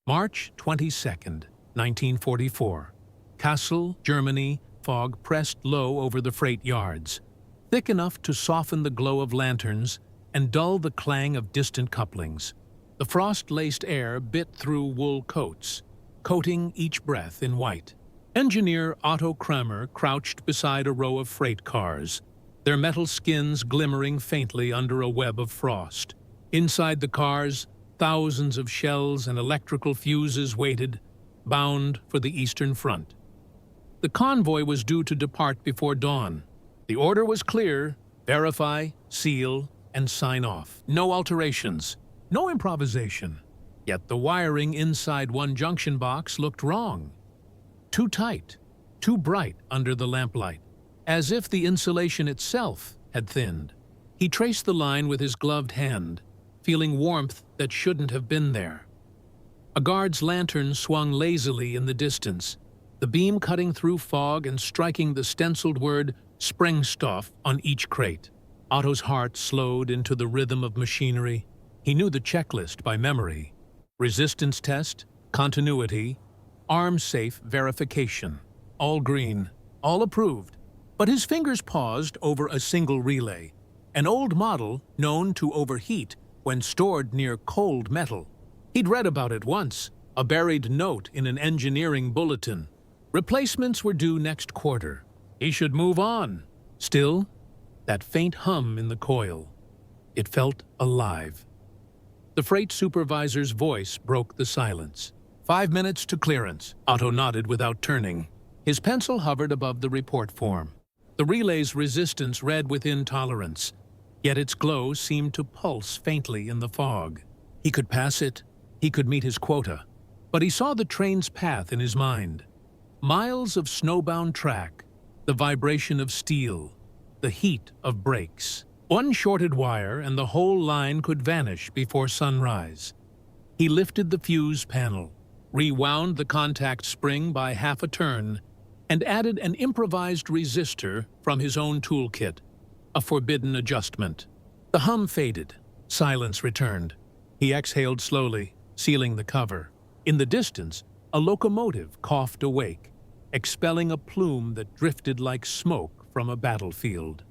March 22nd, 1944. Kassel, Germany, fog pressed low over the freight yards, thick enough to soften the glow of lanterns and dull the clang of distant couplings. The frost-laced air bit through wool coats, coating each breath in white. Engineer Otto Kramer crouched beside a row of freight cars, their metal skins glimmering faintly under a web of frost. Inside the cars, thousands of shells and electrical fuses waited, bound for the Eastern Front. The convoy was due to depart before dawn. The order was clear: verify, seal, and sign off. No alterations, no improvisation. Yet the wiring inside one junction box looked wrong. Too tight, too bright under the lamplight, as if the insulation itself had thinned. He traced the line with his gloved hand, feeling warmth that shouldn't have been there. A guard's lantern swung lazily in the distance, the beam cutting through fog and striking the stenciled word Sprengstoff on each crate. Otto's heart slowed into the rhythm of machinery. He knew the checklist by memory: resistance test, continuity, arm-safe verification. All green, all approved. But his fingers paused over a single relay, an old model known to overheat when stored near cold metal. He'd read about it once, a buried note in an engineering bulletin. Replacements were due next quarter. He should move on. Still, that faint hum in the coil. It felt alive. The freight supervisor's voice broke the silence. 5 minutes to clearance. Otto nodded without turning. His pencil hovered above the report form. The relay's resistance read within tolerance, yet its glow seemed to pulse faintly in the fog. He could pass it. He could meet his quota. But he saw the train's path in his mind. Miles of snowbound track, the vibration of steel, the heat of brakes. One shorted wire and the whole line could vanish before sunrise. He lifted the fuse panel, rewound the contact spring by half a turn, and added an improvised resistor from his own toolkit, a forbidden adjustment. The hum faded. Silence returned. He exhaled slowly, sealing the cover. In the distance, a locomotive coughed awake, expelling a plume that drifted like smoke from a battlefield.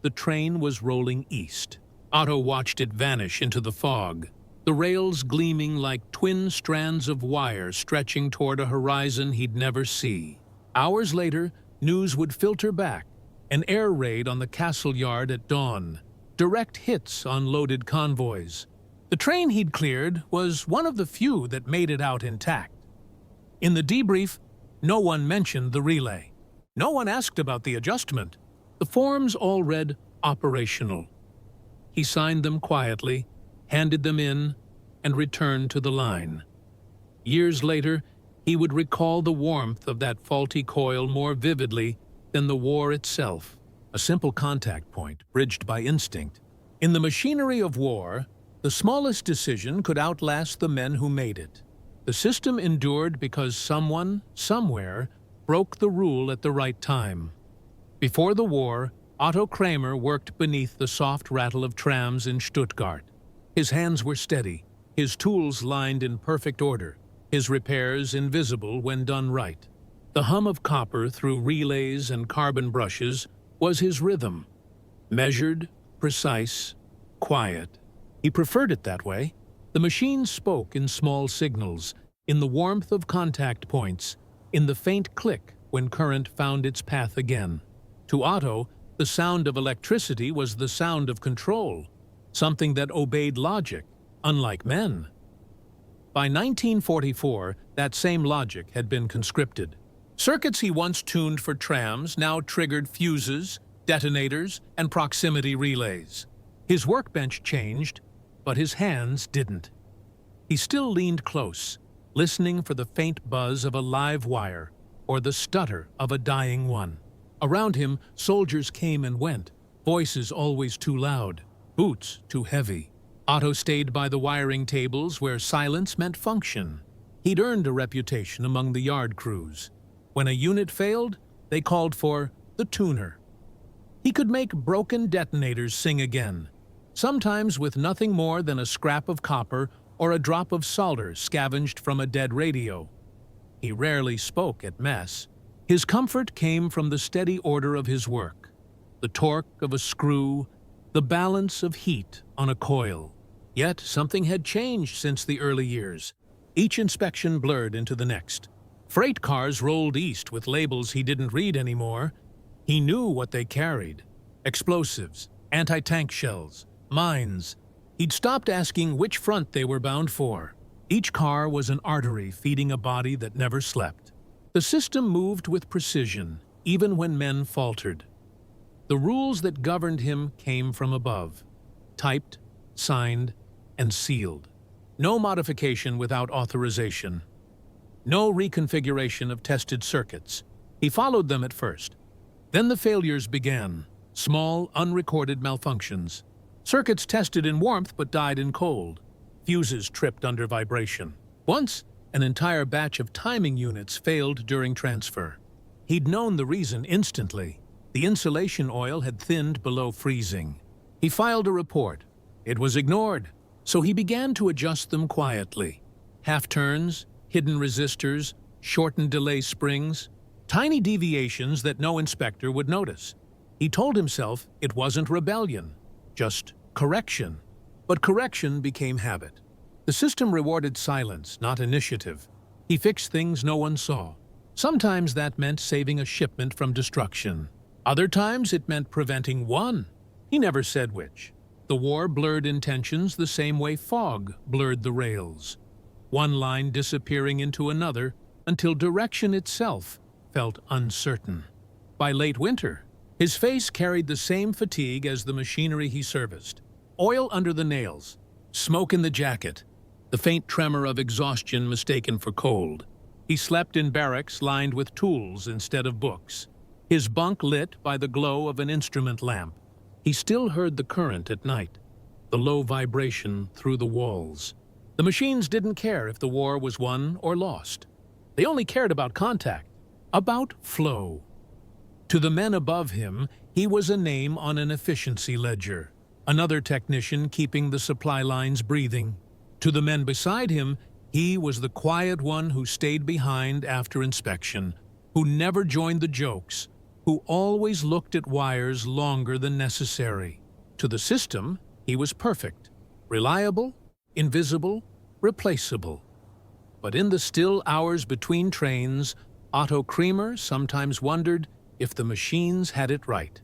The train was rolling east. Otto watched it vanish into the fog, the rails gleaming like twin strands of wire stretching toward a horizon he'd never see. Hours later, news would filter back: an air raid on the castle yard at dawn, direct hits on loaded convoys. The train he'd cleared was one of the few that made it out intact. In the debrief, no one mentioned the relay. No one asked about the adjustment. The forms all read operational. He signed them quietly, handed them in, and returned to the line. Years later, he would recall the warmth of that faulty coil more vividly than the war itself, a simple contact point bridged by instinct. In the machinery of war, the smallest decision could outlast the men who made it. The system endured because someone, somewhere, broke the rule at the right time. Before the war, Otto Kramer worked beneath the soft rattle of trams in Stuttgart. His hands were steady, his tools lined in perfect order, his repairs invisible when done right. The hum of copper through relays and carbon brushes was his rhythm. Measured, precise, quiet. He preferred it that way. The machine spoke in small signals, in the warmth of contact points, in the faint click when current found its path again. To Otto, the sound of electricity was the sound of control, something that obeyed logic, unlike men. By 1944, that same logic had been conscripted. Circuits he once tuned for trams now triggered fuses, detonators, and proximity relays. His workbench changed, but his hands didn't. He still leaned close, listening for the faint buzz of a live wire or the stutter of a dying one. Around him, soldiers came and went, voices always too loud, boots too heavy. Otto stayed by the wiring tables where silence meant function. He'd earned a reputation among the yard crews. When a unit failed, they called for the tuner. He could make broken detonators sing again, sometimes with nothing more than a scrap of copper or a drop of solder scavenged from a dead radio. He rarely spoke at mess. His comfort came from the steady order of his work, the torque of a screw, the balance of heat on a coil. Yet something had changed since the early years. Each inspection blurred into the next. Freight cars rolled east with labels he didn't read anymore. He knew what they carried: explosives, anti-tank shells, mines. He'd stopped asking which front they were bound for. Each car was an artery feeding a body that never slept. The system moved with precision, even when men faltered. The rules that governed him came from above, typed, signed, and sealed. No modification without authorization. No reconfiguration of tested circuits. He followed them at first. Then the failures began, small, unrecorded malfunctions. Circuits tested in warmth but died in cold. Fuses tripped under vibration. Once, an entire batch of timing units failed during transfer. He'd known the reason instantly. The insulation oil had thinned below freezing. He filed a report. It was ignored, so he began to adjust them quietly. Half-turns, hidden resistors, shortened delay springs, tiny deviations that no inspector would notice. He told himself it wasn't rebellion, just correction. But correction became habit. The system rewarded silence, not initiative. He fixed things no one saw. Sometimes that meant saving a shipment from destruction. Other times it meant preventing one. He never said which. The war blurred intentions the same way fog blurred the rails. One line disappearing into another until direction itself felt uncertain. By late winter, his face carried the same fatigue as the machinery he serviced. Oil under the nails, smoke in the jacket, the faint tremor of exhaustion mistaken for cold. He slept in barracks lined with tools instead of books, his bunk lit by the glow of an instrument lamp. He still heard the current at night, the low vibration through the walls. The machines didn't care if the war was won or lost. They only cared about contact, about flow. To the men above him, he was a name on an efficiency ledger, another technician keeping the supply lines breathing. To the men beside him, he was the quiet one who stayed behind after inspection, who never joined the jokes, who always looked at wires longer than necessary. To the system, he was perfect, reliable, invisible, replaceable. But in the still hours between trains, Otto Kremer sometimes wondered if the machines had it right.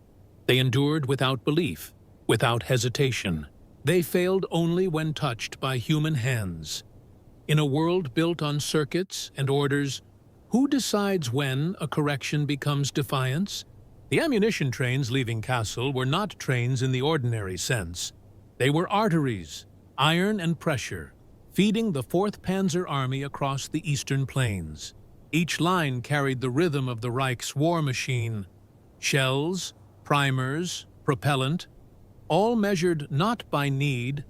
They endured without belief, without hesitation. They failed only when touched by human hands. In a world built on circuits and orders, who decides when a correction becomes defiance? The ammunition trains leaving Kassel were not trains in the ordinary sense. They were arteries, iron and pressure, feeding the 4th Panzer Army across the eastern plains. Each line carried the rhythm of the Reich's war machine. Shells, primers, propellant, all measured not by need,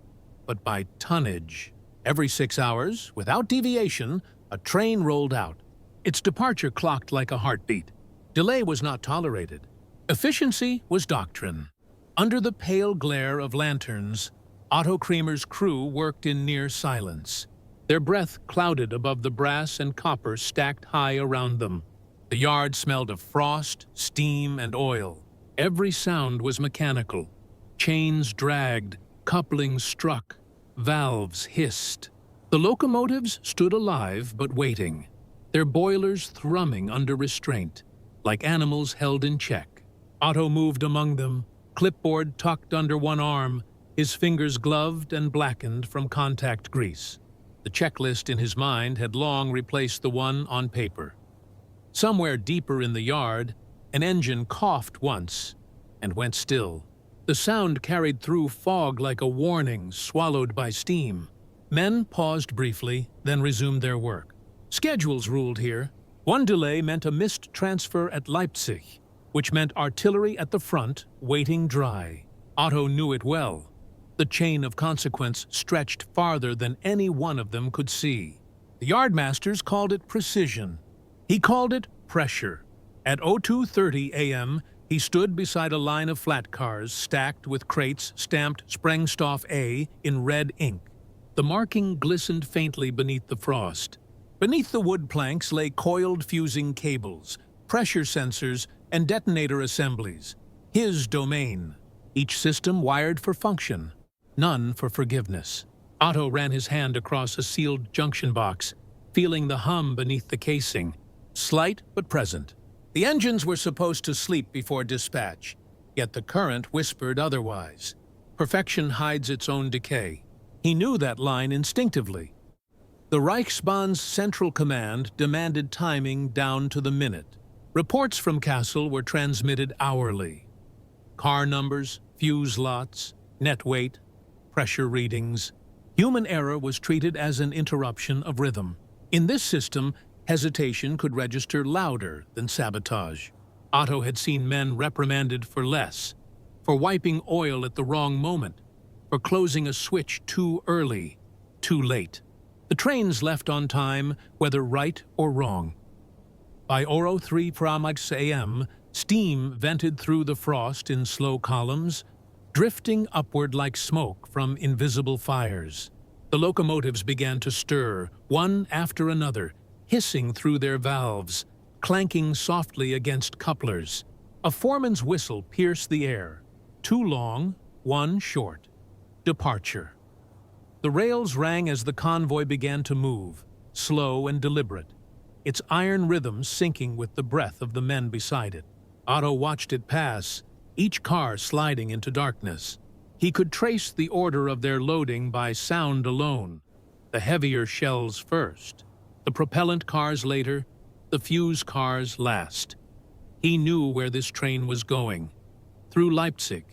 but by tonnage. Every 6 hours, without deviation, a train rolled out. Its departure clocked like a heartbeat. Delay was not tolerated. Efficiency was doctrine. Under the pale glare of lanterns, Otto Kremer's crew worked in near silence. Their breath clouded above the brass and copper stacked high around them. The yard smelled of frost, steam, and oil. Every sound was mechanical. Chains dragged, couplings struck, valves hissed. The locomotives stood alive but waiting, their boilers thrumming under restraint, like animals held in check. Otto moved among them, clipboard tucked under one arm, his fingers gloved and blackened from contact grease. The checklist in his mind had long replaced the one on paper. Somewhere deeper in the yard, an engine coughed once and went still. The sound carried through fog like a warning swallowed by steam. Men paused briefly, then resumed their work. Schedules ruled here. One delay meant a missed transfer at Leipzig, which meant artillery at the front waiting dry. Otto knew it well. The chain of consequence stretched farther than any one of them could see. The yardmasters called it precision. He called it pressure. At 02:30 a.m., he stood beside a line of flat cars stacked with crates stamped Sprengstoff A in red ink. The marking glistened faintly beneath the frost. Beneath the wood planks lay coiled fusing cables, pressure sensors, and detonator assemblies. His domain. Each system wired for function, none for forgiveness. Otto ran his hand across a sealed junction box, feeling the hum beneath the casing. Slight but present. The engines were supposed to sleep before dispatch, yet the current whispered otherwise. Perfection hides its own decay. He knew that line instinctively. The Reichsbahn's central command demanded timing down to the minute. Reports from Kassel were transmitted hourly. Car numbers, fuse lots, net weight, pressure readings. Human error was treated as an interruption of rhythm. In this system, hesitation could register louder than sabotage. Otto had seen men reprimanded for less, for wiping oil at the wrong moment, for closing a switch too early, too late. The trains left on time, whether right or wrong. By 03 a.m., steam vented through the frost in slow columns, drifting upward like smoke from invisible fires. The locomotives began to stir, one after another, hissing through their valves, clanking softly against couplers. A foreman's whistle pierced the air. Two long, one short. Departure. The rails rang as the convoy began to move, slow and deliberate, its iron rhythm syncing with the breath of the men beside it. Otto watched it pass, each car sliding into darkness. He could trace the order of their loading by sound alone. The heavier shells first, the propellant cars later, the fuse cars last. He knew where this train was going. Through Leipzig,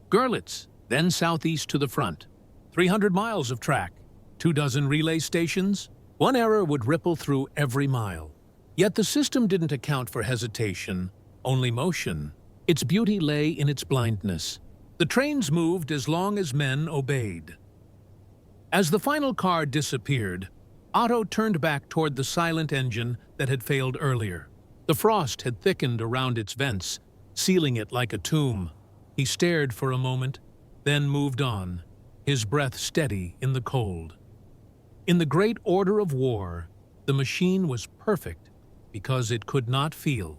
Görlitz, then southeast to the front. 300 miles of track, 24 relay stations. One error would ripple through every mile. Yet the system didn't account for hesitation, only motion. Its beauty lay in its blindness. The trains moved as long as men obeyed. As the final car disappeared, Otto turned back toward the silent engine that had failed earlier. The frost had thickened around its vents, sealing it like a tomb. He stared for a moment, then moved on, his breath steady in the cold. In the great order of war, the machine was perfect because it could not feel.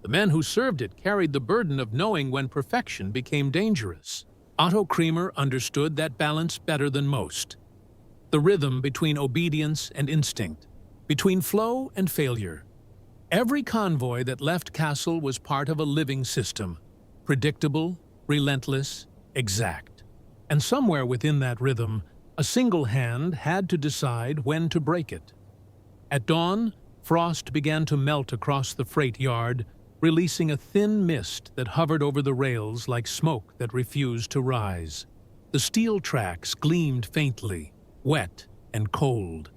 The men who served it carried the burden of knowing when perfection became dangerous. Otto Kremer understood that balance better than most. The rhythm between obedience and instinct, between flow and failure. Every convoy that left Kassel was part of a living system, predictable, relentless, exact. And somewhere within that rhythm, a single hand had to decide when to break it. At dawn, frost began to melt across the freight yard, releasing a thin mist that hovered over the rails like smoke that refused to rise. The steel tracks gleamed faintly, wet and cold,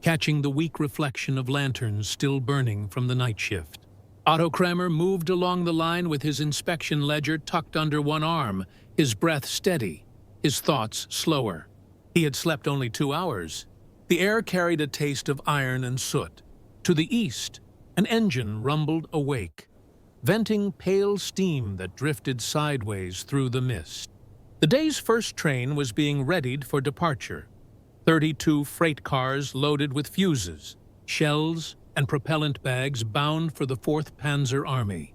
catching the weak reflection of lanterns still burning from the night shift. Otto Kremer moved along the line with his inspection ledger tucked under one arm, his breath steady, his thoughts slower. He had slept only 2 hours. The air carried a taste of iron and soot. To the east, an engine rumbled awake, venting pale steam that drifted sideways through the mist. The day's first train was being readied for departure. 32 freight cars loaded with fuses, shells, and propellant bags bound for the 4th Panzer Army.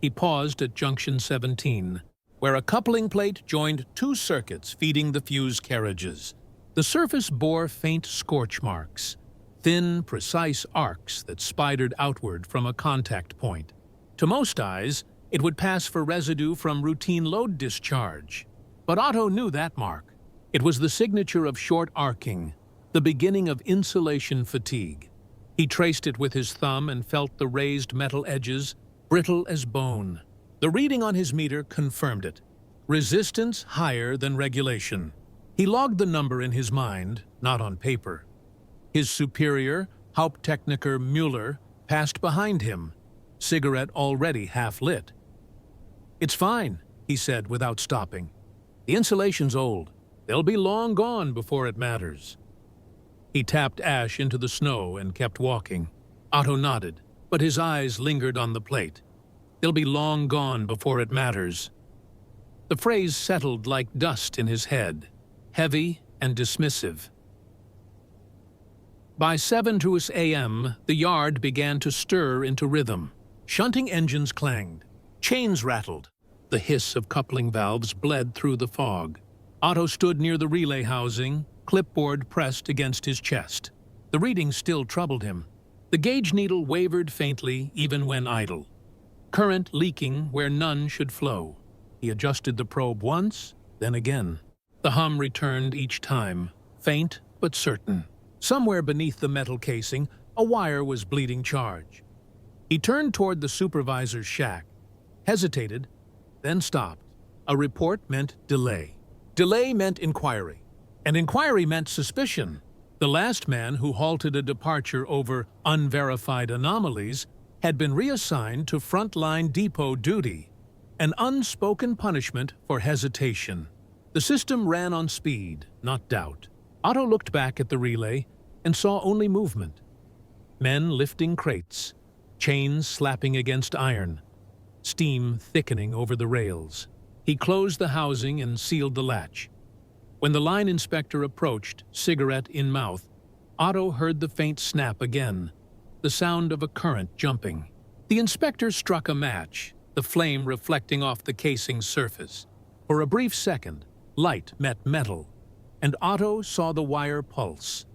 He paused at Junction 17, where a coupling plate joined 2 circuits feeding the fuse carriages. The surface bore faint scorch marks, thin, precise arcs that spidered outward from a contact point. To most eyes, it would pass for residue from routine load discharge. But Otto knew that mark. It was the signature of short arcing, the beginning of insulation fatigue. He traced it with his thumb and felt the raised metal edges, brittle as bone. The reading on his meter confirmed it. Resistance higher than regulation. He logged the number in his mind, not on paper. His superior, Haupttechniker Müller, passed behind him, cigarette already half lit. "It's fine," he said without stopping. "The insulation's old. They'll be long gone before it matters." He tapped ash into the snow and kept walking. Otto nodded, but his eyes lingered on the plate. "They'll be long gone before it matters." The phrase settled like dust in his head, heavy and dismissive. By 7:02 a.m., the yard began to stir into rhythm. Shunting engines clanged. Chains rattled. The hiss of coupling valves bled through the fog. Otto stood near the relay housing, clipboard pressed against his chest. The reading still troubled him. The gauge needle wavered faintly even when idle. Current leaking where none should flow. He adjusted the probe once, then again. The hum returned each time, faint but certain. Somewhere beneath the metal casing, a wire was bleeding charge. He turned toward the supervisor's shack, hesitated, then stopped. A report meant delay. Delay meant inquiry. And inquiry meant suspicion. The last man who halted a departure over unverified anomalies had been reassigned to frontline depot duty, an unspoken punishment for hesitation. The system ran on speed, not doubt. Otto looked back at the relay and saw only movement. Men lifting crates, chains slapping against iron, steam thickening over the rails. He closed the housing and sealed the latch. When the line inspector approached, cigarette in mouth, Otto heard the faint snap again, the sound of a current jumping. The inspector struck a match, the flame reflecting off the casing's surface. For a brief second, light met metal, and Otto saw the wire pulse,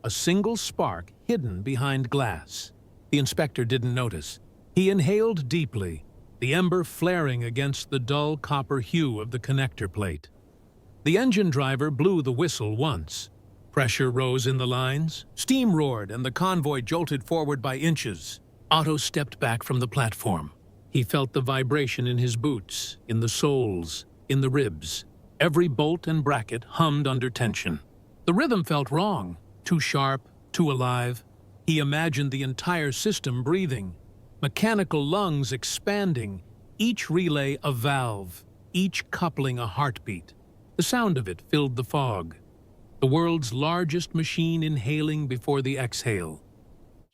a single spark hidden behind glass. The inspector didn't notice. He inhaled deeply, the ember flaring against the dull copper hue of the connector plate. The engine driver blew the whistle once. Pressure rose in the lines, steam roared, and the convoy jolted forward by inches. Otto stepped back from the platform. He felt the vibration in his boots, in the soles, in the ribs. Every bolt and bracket hummed under tension. The rhythm felt wrong, too sharp, too alive. He imagined the entire system breathing, mechanical lungs expanding, each relay a valve, each coupling a heartbeat. The sound of it filled the fog, the world's largest machine inhaling before the exhale.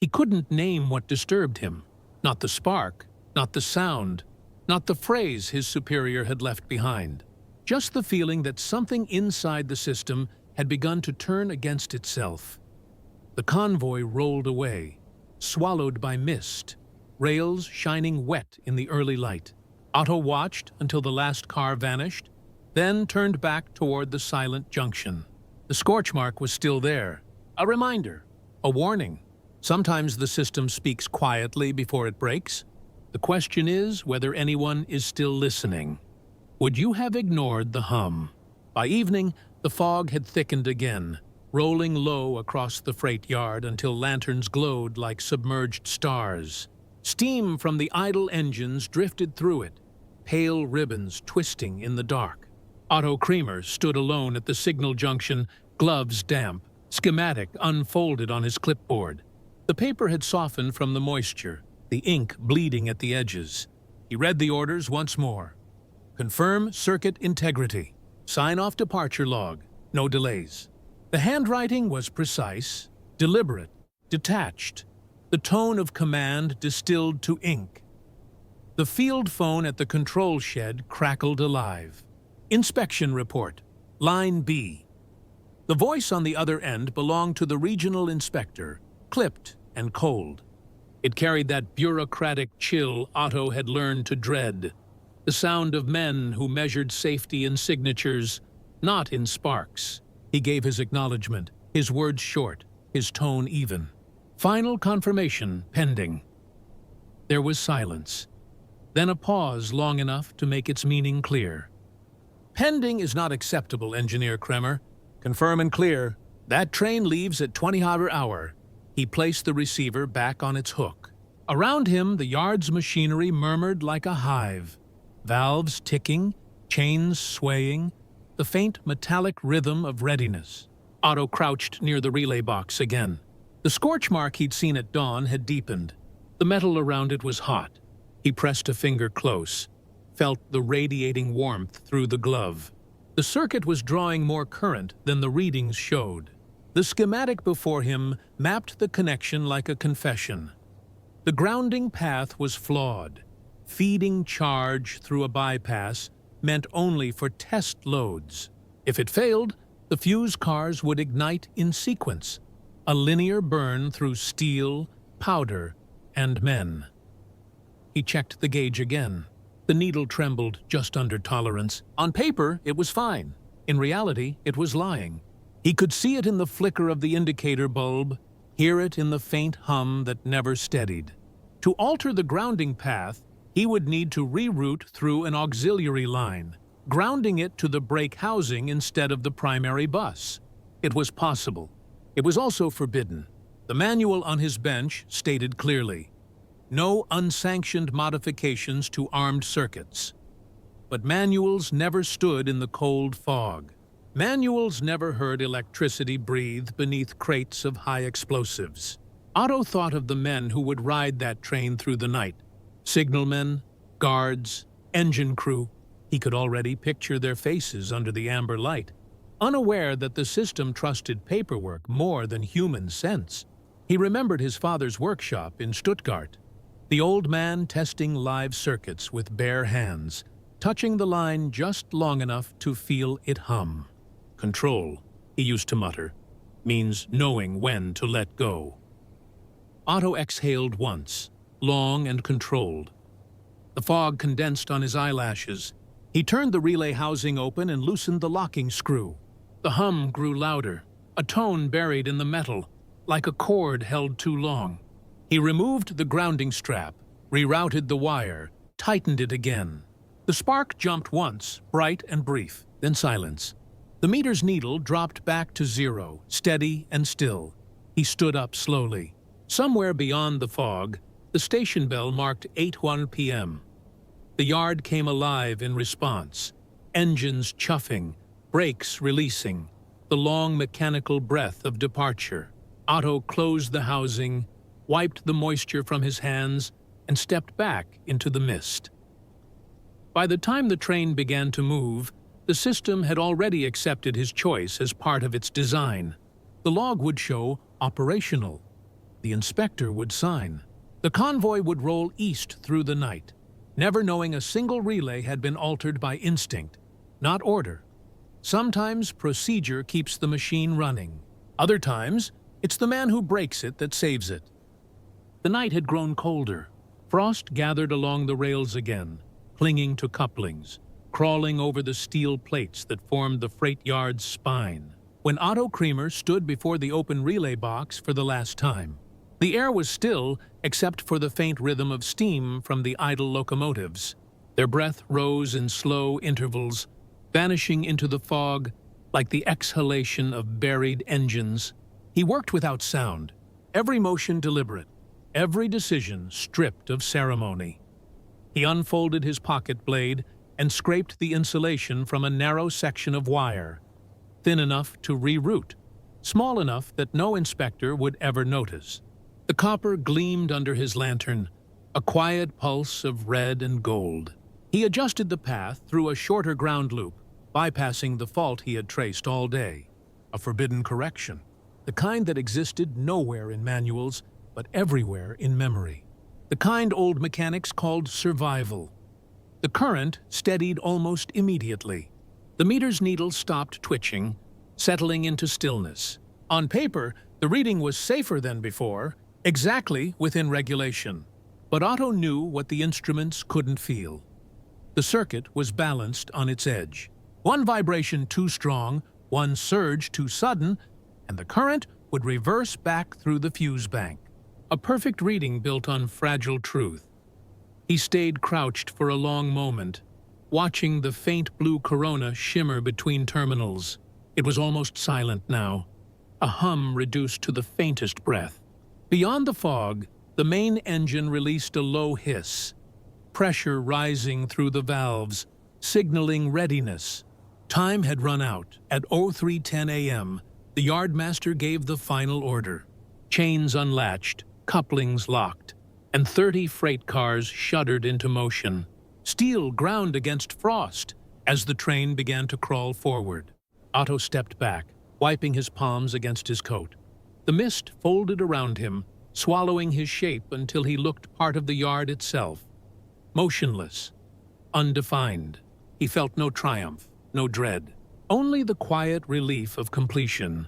He couldn't name what disturbed him. Not the spark, not the sound, not the phrase his superior had left behind. Just the feeling that something inside the system had begun to turn against itself. The convoy rolled away, swallowed by mist, rails shining wet in the early light. Otto watched until the last car vanished, then turned back toward the silent junction. The scorch mark was still there, a reminder, a warning. Sometimes the system speaks quietly before it breaks. The question is whether anyone is still listening. Would you have ignored the hum? By evening, the fog had thickened again, rolling low across the freight yard until lanterns glowed like submerged stars. Steam from the idle engines drifted through it, pale ribbons twisting in the dark. Otto Creamer stood alone at the signal junction, gloves damp, schematic unfolded on his clipboard. The paper had softened from the moisture, the ink bleeding at the edges. He read the orders once more. Confirm circuit integrity. Sign off departure log. No delays. The handwriting was precise, deliberate, detached. The tone of command distilled to ink. The field phone at the control shed crackled alive. Inspection report. Line B. The voice on the other end belonged to the regional inspector, clipped and cold. It carried that bureaucratic chill Otto had learned to dread. The sound of men who measured safety in signatures, not in sparks. He gave his acknowledgement, his words short, his tone even. Final confirmation pending. There was silence, then a pause long enough to make its meaning clear. Pending is not acceptable, Engineer Kremer. Confirm and clear. That train leaves at 20-hour. He placed the receiver back on its hook. Around him, the yard's machinery murmured like a hive. Valves ticking, chains swaying, the faint metallic rhythm of readiness. Otto crouched near the relay box again. The scorch mark he'd seen at dawn had deepened. The metal around it was hot. He pressed a finger close, felt the radiating warmth through the glove. The circuit was drawing more current than the readings showed. The schematic before him mapped the connection like a confession. The grounding path was flawed. Feeding charge through a bypass meant only for test loads. If it failed, the fuse cars would ignite in sequence. a linear burn through steel, powder, and men. He checked the gauge again. The needle trembled just under tolerance. On paper, it was fine. In reality, it was lying. He could see it in the flicker of the indicator bulb, hear it in the faint hum that never steadied. To alter the grounding path, he would need to reroute through an auxiliary line, grounding it to the brake housing instead of the primary bus. It was possible. It was also forbidden. The manual on his bench stated clearly, no unsanctioned modifications to armed circuits. But manuals never stood in the cold fog. Manuals never heard electricity breathe beneath crates of high explosives. Otto thought of the men who would ride that train through the night. Signalmen, guards, engine crew. He could already picture their faces under the amber light, unaware that the system trusted paperwork more than human sense. He remembered his father's workshop in Stuttgart. The old man testing live circuits with bare hands, touching the line just long enough to feel it hum. Control, he used to mutter, means knowing when to let go. Otto exhaled once, long and controlled. The fog condensed on his eyelashes. He turned the relay housing open and loosened the locking screw. The hum grew louder, a tone buried in the metal, like a cord held too long. He removed the grounding strap, rerouted the wire, tightened it again. The spark jumped once, bright and brief, then silence. The meter's needle dropped back to zero, steady and still. He stood up slowly. Somewhere beyond the fog, the station bell marked 8:01 p.m. The yard came alive in response, engines chuffing, brakes releasing, the long mechanical breath of departure. Otto closed the housing, wiped the moisture from his hands, and stepped back into the mist. By the time the train began to move, the system had already accepted his choice as part of its design. The log would show operational. The inspector would sign. The convoy would roll east through the night, never knowing a single relay had been altered by instinct, not order. Sometimes procedure keeps the machine running. Other times, it's the man who breaks it that saves it. The night had grown colder. Frost gathered along the rails again, clinging to couplings, crawling over the steel plates that formed the freight yard's spine. When Otto Creamer stood before the open relay box for the last time, the air was still except for the faint rhythm of steam from the idle locomotives. Their breath rose in slow intervals, vanishing into the fog like the exhalation of buried engines. He worked without sound, every motion deliberate, every decision stripped of ceremony. He unfolded his pocket blade and scraped the insulation from a narrow section of wire, thin enough to reroute, small enough that no inspector would ever notice. The copper gleamed under his lantern, a quiet pulse of red and gold. He adjusted the path through a shorter ground loop, bypassing the fault he had traced all day. A forbidden correction, the kind that existed nowhere in manuals, but everywhere in memory. The kind old mechanics called survival. The current steadied almost immediately. The meter's needle stopped twitching, settling into stillness. On paper, the reading was safer than before, exactly within regulation. But Otto knew what the instruments couldn't feel. The circuit was balanced on its edge. One vibration too strong, one surge too sudden, and the current would reverse back through the fuse bank. A perfect reading built on fragile truth. He stayed crouched for a long moment, watching the faint blue corona shimmer between terminals. It was almost silent now, a hum reduced to the faintest breath. Beyond the fog, the main engine released a low hiss, pressure rising through the valves, signaling readiness. Time had run out. At 03:10 a.m., the yardmaster gave the final order. Chains unlatched, couplings locked, and 30 freight cars shuddered into motion. Steel ground against frost as the train began to crawl forward. Otto stepped back, wiping his palms against his coat. The mist folded around him, swallowing his shape until he looked part of the yard itself. Motionless, undefined. He felt no triumph, no dread, only the quiet relief of completion.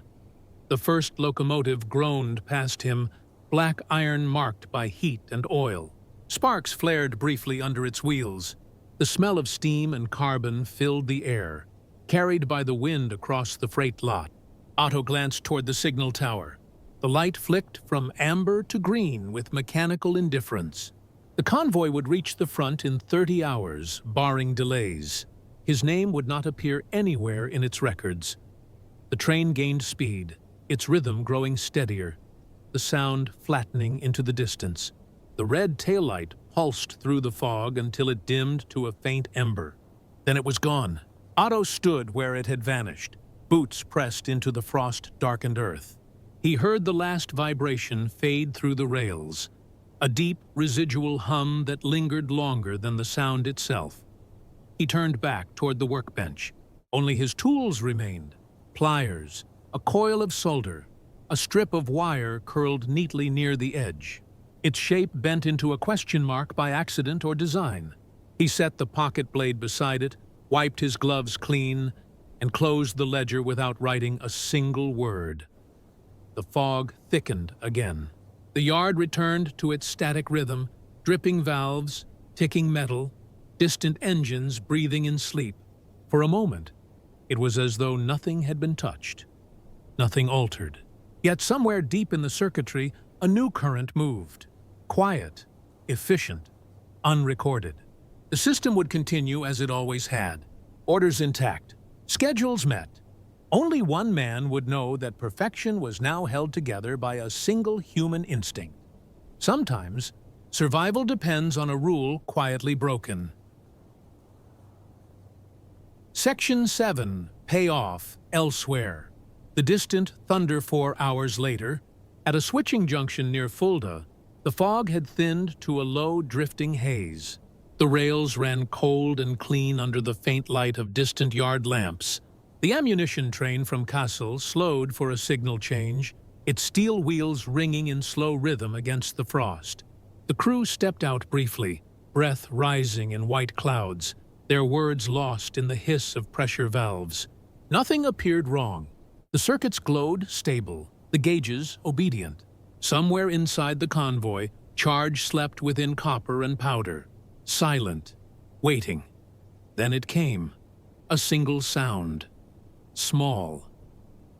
The first locomotive groaned past him, black iron marked by heat and oil. Sparks flared briefly under its wheels. The smell of steam and carbon filled the air, carried by the wind across the freight lot. Otto glanced toward the signal tower. The light flicked from amber to green with mechanical indifference. The convoy would reach the front in 30 hours, barring delays. His name would not appear anywhere in its records. The train gained speed, its rhythm growing steadier, the sound flattening into the distance. The red taillight pulsed through the fog until it dimmed to a faint ember. Then it was gone. Otto stood where it had vanished, boots pressed into the frost-darkened earth. He heard the last vibration fade through the rails, a deep, residual hum that lingered longer than the sound itself. He turned back toward the workbench. Only his tools remained: pliers, a coil of solder, a strip of wire curled neatly near the edge. Its shape bent into a question mark by accident or design. He set the pocket blade beside it, wiped his gloves clean, and closed the ledger without writing a single word. The fog thickened again. The yard returned to its static rhythm, dripping valves, ticking metal, distant engines breathing in sleep. For a moment, it was as though nothing had been touched, nothing altered. Yet somewhere deep in the circuitry, a new current moved. Quiet, efficient, unrecorded. The system would continue as it always had. Orders intact, schedules met. Only one man would know that perfection was now held together by a single human instinct. Sometimes, survival depends on a rule quietly broken. Section 7. Payoff elsewhere. The distant thunder 4 hours later, at a switching junction near Fulda, the fog had thinned to a low, drifting haze. The rails ran cold and clean under the faint light of distant yard lamps. The ammunition train from Kassel slowed for a signal change, its steel wheels ringing in slow rhythm against the frost. The crew stepped out briefly, breath rising in white clouds, their words lost in the hiss of pressure valves. Nothing appeared wrong. The circuits glowed stable, the gauges obedient. Somewhere inside the convoy, charge slept within copper and powder, silent, waiting. Then it came, a single sound. Small,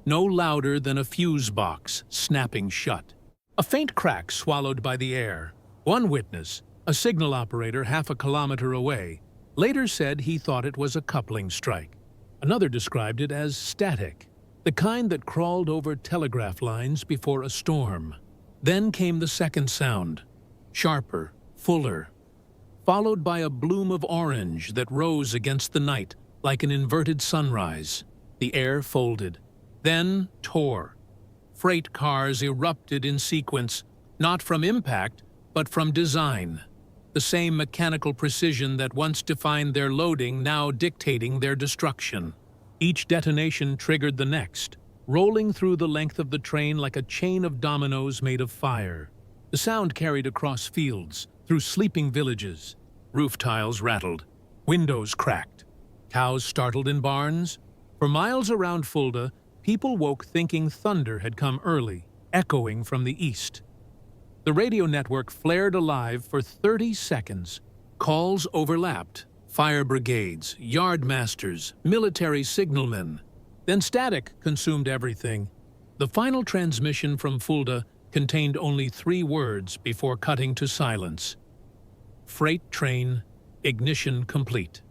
no louder than a fuse box snapping shut. A faint crack swallowed by the air. One witness, a signal operator half a kilometer away, later said he thought it was a coupling strike. Another described it as static, the kind that crawled over telegraph lines before a storm. Then came the second sound, sharper, fuller, followed by a bloom of orange that rose against the night like an inverted sunrise. The air folded, then tore. Freight cars erupted in sequence, not from impact, but from design. The same mechanical precision that once defined their loading now dictating their destruction. Each detonation triggered the next, rolling through the length of the train like a chain of dominoes made of fire. The sound carried across fields, through sleeping villages. Roof tiles rattled, windows cracked, cows startled in barns. For miles around Fulda, people woke thinking thunder had come early, echoing from the east. The radio network flared alive for 30 seconds. Calls overlapped. Fire brigades, yard masters, military signalmen. Then static consumed everything. The final transmission from Fulda contained only 3 words before cutting to silence. Freight train, ignition complete.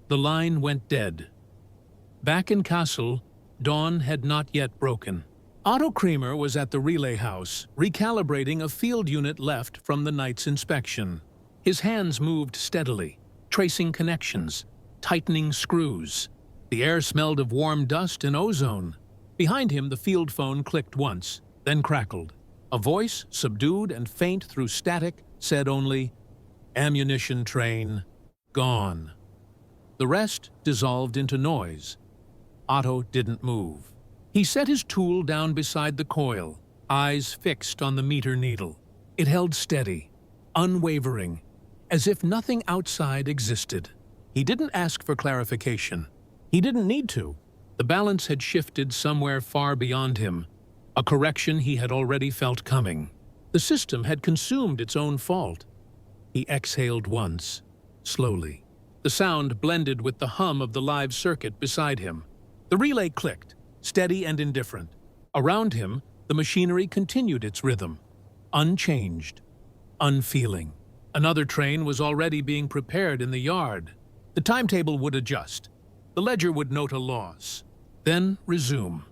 The line went dead. Back in Kassel, dawn had not yet broken. Otto Kremer was at the relay house, recalibrating a field unit left from the night's inspection. His hands moved steadily, tracing connections, tightening screws. The air smelled of warm dust and ozone. Behind him, the field phone clicked once, then crackled. A voice, subdued and faint through static, said only, "Ammunition train, gone." The rest dissolved into noise. Otto didn't move. He set his tool down beside the coil, eyes fixed on the meter needle. It held steady, unwavering, as if nothing outside existed. He didn't ask for clarification. He didn't need to. The balance had shifted somewhere far beyond him, a correction he had already felt coming. The system had consumed its own fault. He exhaled once, slowly. The sound blended with the hum of the live circuit beside him. The relay clicked, steady and indifferent. Around him, the machinery continued its rhythm, unchanged, unfeeling. Another train was already being prepared in the yard. The timetable would adjust. The ledger would note a loss, then resume.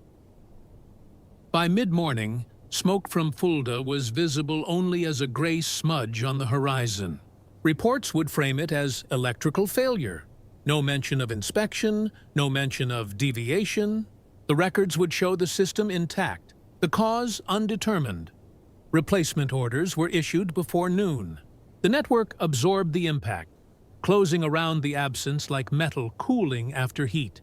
By mid-morning, smoke from Fulda was visible only as a gray smudge on the horizon. Reports would frame it as electrical failure. No mention of inspection, no mention of deviation. The records would show the system intact, the cause undetermined. Replacement orders were issued before noon. The network absorbed the impact, closing around the absence like metal cooling after heat.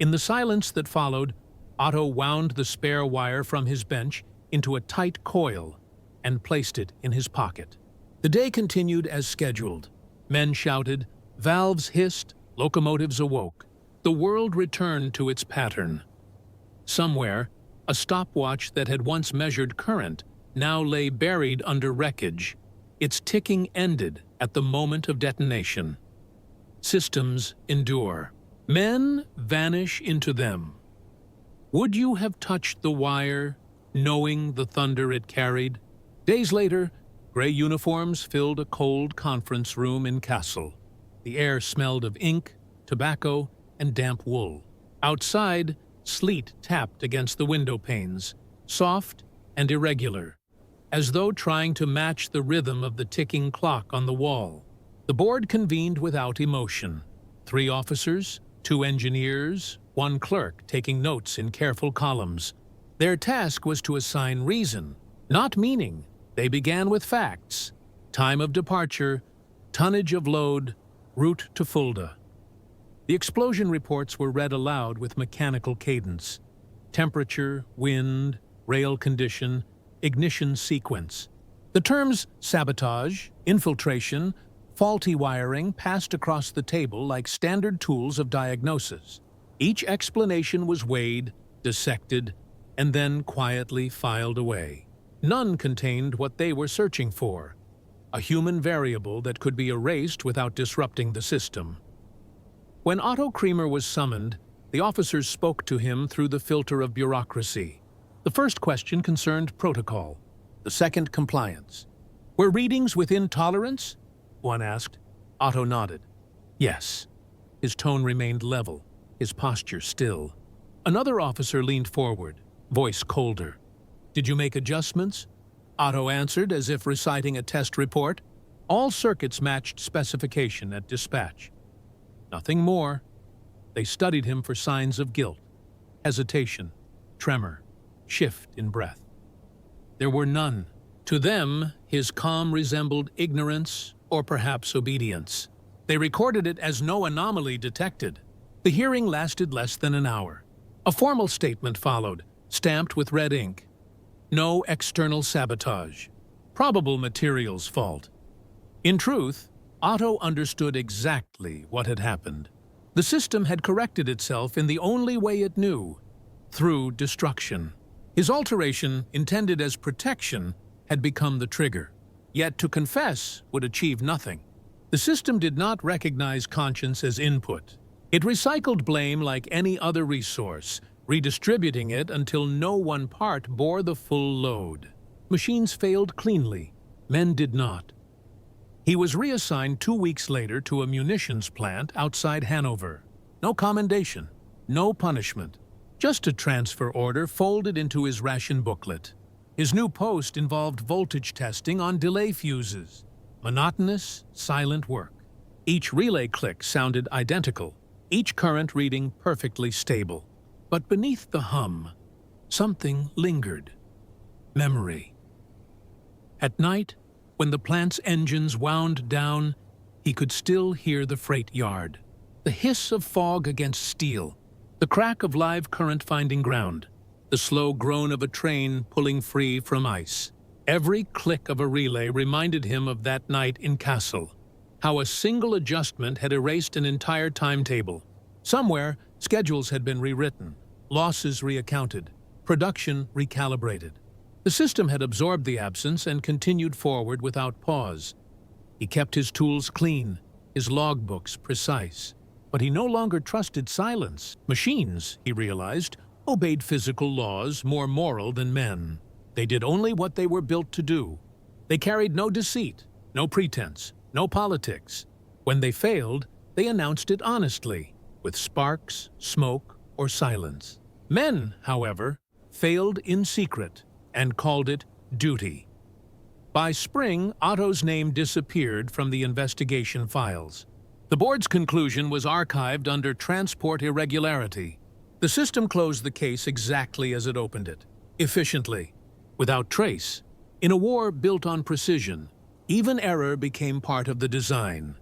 In the silence that followed, Otto wound the spare wire from his bench into a tight coil and placed it in his pocket. The day continued as scheduled. Men shouted, valves hissed, locomotives awoke. The world returned to its pattern. Somewhere, a stopwatch that had once measured current now lay buried under wreckage. Its ticking ended at the moment of detonation. Systems endure. Men vanish into them. Would you have touched the wire, knowing the thunder it carried? Days later, gray uniforms filled a cold conference room in Kassel. The air smelled of ink, tobacco, and damp wool. Outside, sleet tapped against the window panes, soft and irregular, as though trying to match the rhythm of the ticking clock on the wall. The board convened without emotion. 3 officers, 2 engineers, 1 clerk taking notes in careful columns. Their task was to assign reason, not meaning. They began with facts: time of departure, tonnage of load, route to Fulda. The explosion reports were read aloud with mechanical cadence. Temperature, wind, rail condition, ignition sequence. The terms sabotage, infiltration, faulty wiring passed across the table like standard tools of diagnosis. Each explanation was weighed, dissected, and then quietly filed away. None contained what they were searching for: a human variable that could be erased without disrupting the system. When Otto Creamer was summoned, the officers spoke to him through the filter of bureaucracy. The first question concerned protocol, the second compliance. Were readings within tolerance? One asked. Otto nodded. Yes. His tone remained level, his posture still. Another officer leaned forward, voice colder. Did you make adjustments? Otto answered as if reciting a test report. All circuits matched specification at dispatch. Nothing more. They studied him for signs of guilt, hesitation, tremor, shift in breath. There were none. To them, his calm resembled ignorance or perhaps obedience. They recorded it as no anomaly detected. The hearing lasted less than an hour. A formal statement followed, stamped with red ink. No external sabotage. Probable materials fault. In truth, Otto understood exactly what had happened. The system had corrected itself in the only way it knew, through destruction. His alteration, intended as protection, had become the trigger. Yet to confess would achieve nothing. The system did not recognize conscience as input. It recycled blame like any other resource, redistributing it until no one part bore the full load. Machines failed cleanly. Men did not. He was reassigned 2 weeks later to a munitions plant outside Hanover. No commendation, no punishment, just a transfer order folded into his ration booklet. His new post involved voltage testing on delay fuses. Monotonous, silent work. Each relay click sounded identical, each current reading perfectly stable. But beneath the hum, something lingered. Memory. At night, when the plant's engines wound down, he could still hear the freight yard. The hiss of fog against steel, the crack of live current finding ground, the slow groan of a train pulling free from ice. Every click of a relay reminded him of that night in Kassel, how a single adjustment had erased an entire timetable. Somewhere, Schedules had been rewritten, losses reaccounted, production recalibrated. The system had absorbed the absence and continued forward without pause. He kept his tools clean, his logbooks precise, but he no longer trusted silence. Machines, he realized, obeyed physical laws more moral than men. They did only what they were built to do. They carried no deceit, no pretense, no politics. When they failed, they announced it honestly, with sparks, smoke, or silence. Men, however, failed in secret and called it duty. By spring, Otto's name disappeared from the investigation files. The board's conclusion was archived under transport irregularity. The system closed the case exactly as it opened it, efficiently, without trace. In a war built on precision, even error became part of the design.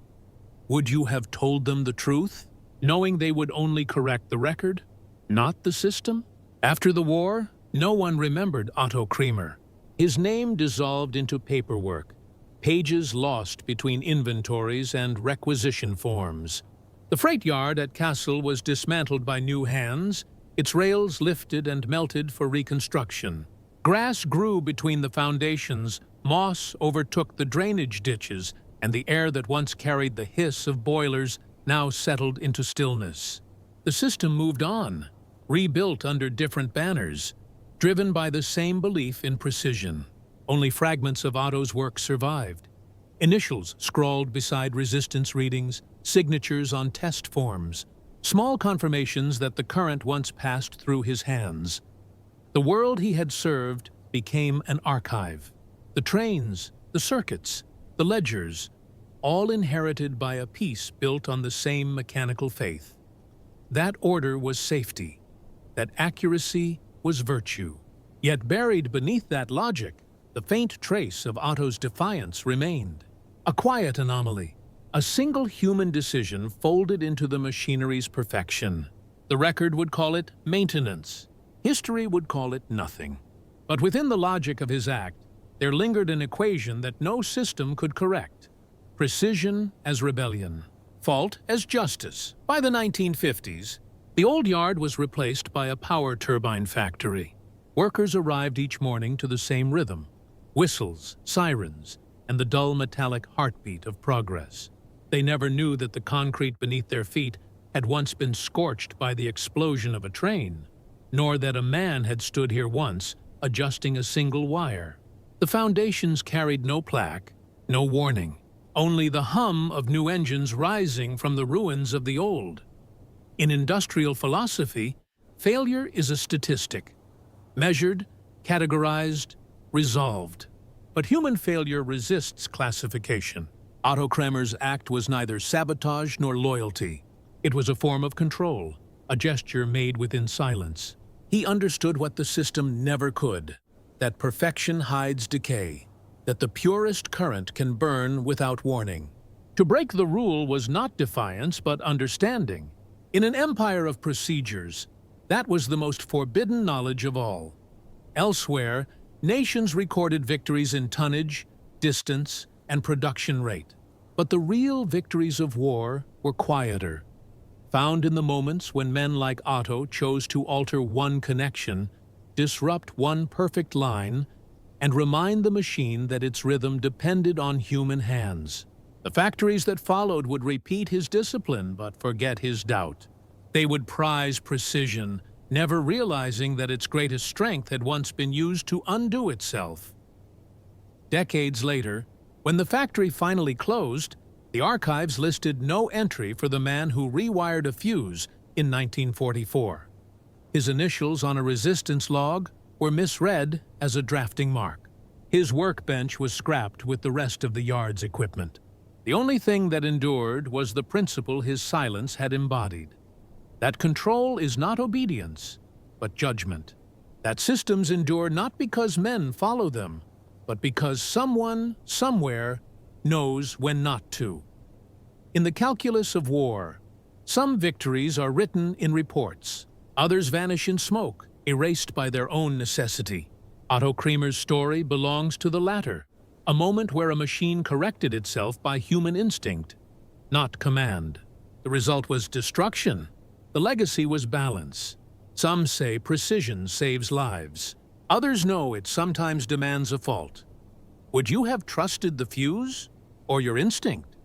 Would you have told them the truth, knowing they would only correct the record, not the system? After the war, no one remembered Otto Kremer. His name dissolved into paperwork, pages lost between inventories and requisition forms. The freight yard at Kassel was dismantled by new hands, its rails lifted and melted for reconstruction. Grass grew between the foundations, moss overtook the drainage ditches, and the air that once carried the hiss of boilers now settled into stillness. The system moved on, rebuilt under different banners, driven by the same belief in precision. Only fragments of Otto's work survived. Initials scrawled beside resistance readings, signatures on test forms, small confirmations that the current once passed through his hands. The world he had served became an archive. The trains, the circuits, the ledgers, all inherited by a piece built on the same mechanical faith. That order was safety. That accuracy was virtue. Yet buried beneath that logic, the faint trace of Otto's defiance remained. A quiet anomaly, a single human decision folded into the machinery's perfection. The record would call it maintenance. History would call it nothing. But within the logic of his act, there lingered an equation that no system could correct. Precision as rebellion. Fault as justice. By the 1950s, the old yard was replaced by a power turbine factory. Workers arrived each morning to the same rhythm. Whistles, sirens, and the dull metallic heartbeat of progress. They never knew that the concrete beneath their feet had once been scorched by the explosion of a train, nor that a man had stood here once, adjusting a single wire. The foundations carried no plaque, no warning, only the hum of new engines rising from the ruins of the old. In industrial philosophy, failure is a statistic, measured, categorized, resolved. But human failure resists classification. Otto Kremer's act was neither sabotage nor loyalty. It was a form of control, a gesture made within silence. He understood what the system never could, that perfection hides decay, that the purest current can burn without warning. To break the rule was not defiance, but understanding. In an empire of procedures, that was the most forbidden knowledge of all. Elsewhere, nations recorded victories in tonnage, distance, and production rate. But the real victories of war were quieter, found in the moments when men like Otto chose to alter one connection, disrupt one perfect line, and remind the machine that its rhythm depended on human hands. The factories that followed would repeat his discipline but forget his doubt. They would prize precision, never realizing that its greatest strength had once been used to undo itself. Decades later, when the factory finally closed, the archives listed no entry for the man who rewired a fuse in 1944. His initials on a resistance log were misread as a drafting mark. His workbench was scrapped with the rest of the yard's equipment. The only thing that endured was the principle his silence had embodied. That control is not obedience, but judgment. That systems endure not because men follow them, but because someone, somewhere, knows when not to. In the calculus of war, some victories are written in reports. Others vanish in smoke, erased by their own necessity. Otto Kremer's story belongs to the latter, a moment where a machine corrected itself by human instinct, not command. The result was destruction, The legacy was balance. Some say precision saves lives. Others know it sometimes demands a fault. Would you have trusted the fuse or your instinct?